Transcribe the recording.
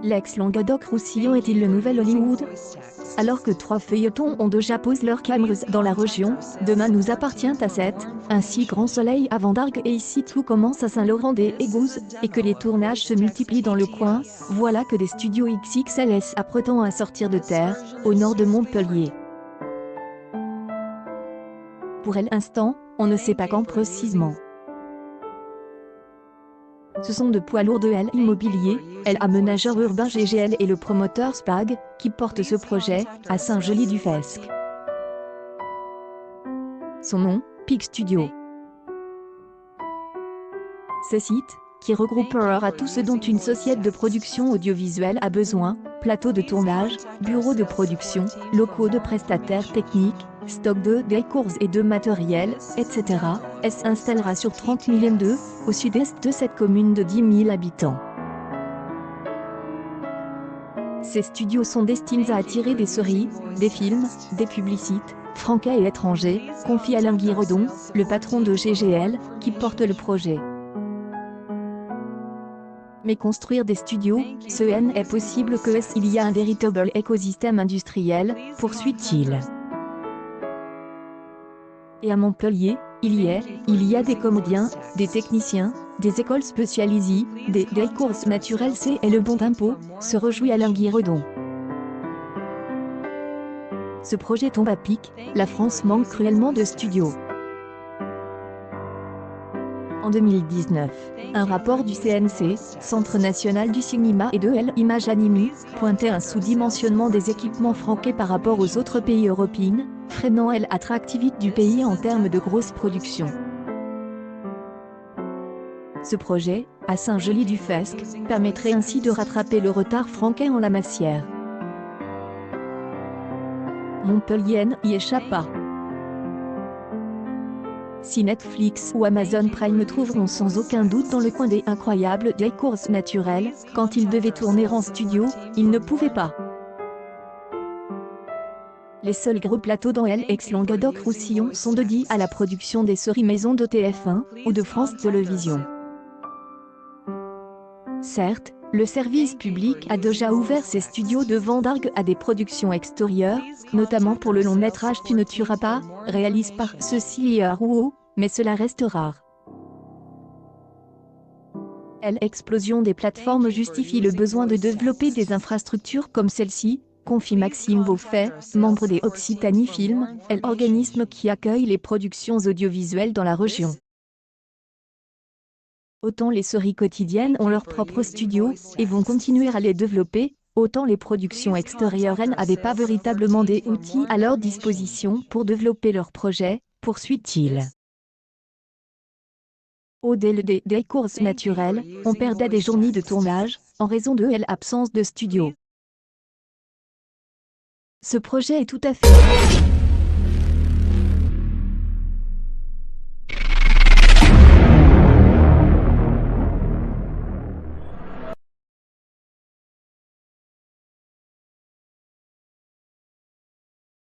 L'ex-Languedoc-Roussillon est-il le nouvel Hollywood? Alors que 3 feuilletons ont déjà posé leurs cameras dans la région, Demain nous appartient à 7, ainsi Grand Soleil à Vendargue et ici tout commence à Saint-Laurent-des-Égouts, et que les tournages se multiplient dans le coin, voilà que des studios XXLS apprêtent à sortir de terre, au nord de Montpellier. Pour l'instant, on ne sait pas quand précisément. Ce sont de poids lourds de L Immobilier, L Aménageur Urbain GGL et le promoteur SPAG, qui portent ce projet, à Saint-Gelais-du-Fesque. Son nom, Peak Studio. Ce site, qui regroupera tout ce dont une société de production audiovisuelle a besoin, plateau de tournage, bureau de production, locaux de prestataires techniques, stock de décors et de matériel, etc., s'installera sur 30 000 2, au sud-est de cette commune de 10 000 habitants. Ces studios sont destinés à attirer des séries, des films, des publicités, franquais et étrangers, confie Alain Guiraudon, le patron de GGL, qui porte le projet. Mais construire des studios, ce n'est possible que s'il y a un véritable écosystème industriel, poursuit-il. Et à Montpellier, il y a des comédiens, des techniciens, des écoles spécialisées, des courses naturelles et le bon tempo, se réjouit Alain Guiraudon. Ce projet tombe à pic, la France manque cruellement de studios. En 2019, un rapport du CNC, Centre national du cinéma et de l'image animée, pointait un sous-dimensionnement des équipements franqués par rapport aux autres pays européens, freinant l'attractivité du pays en termes de grosses productions. Ce projet, à Saint-Gelais-du-Fesque, permettrait ainsi de rattraper le retard franqué en la matière. Montpellier n'y échappe pas. Si Netflix ou Amazon Prime trouveront sans aucun doute dans le coin des incroyables décors naturels, quand ils devaient tourner en studio, ils ne pouvaient pas. Les seuls gros plateaux dans l'ex-Languedoc-Roussillon sont dédiés à la production des séries maison de TF1 ou de France Télévisions. Certes, le service public a déjà ouvert ses studios de Vendargue à des productions extérieures, notamment pour le long métrage Tu ne tueras pas, réalisé par Ceci et Rouault, mais cela reste rare. L'explosion des plateformes justifie le besoin de développer des infrastructures comme celle-ci, confie Maxime Beaufait, membre des Occitanie Film, l'organisme qui accueille les productions audiovisuelles dans la région. Autant les séries quotidiennes ont leur propre studio, et vont continuer à les développer, autant les productions extérieures n'avaient pas véritablement des outils à leur disposition pour développer leurs projets, poursuit-il. Au-delà des courses naturelles, on perdait des journées de tournage, en raison de l'absence de studio. Ce projet est tout à fait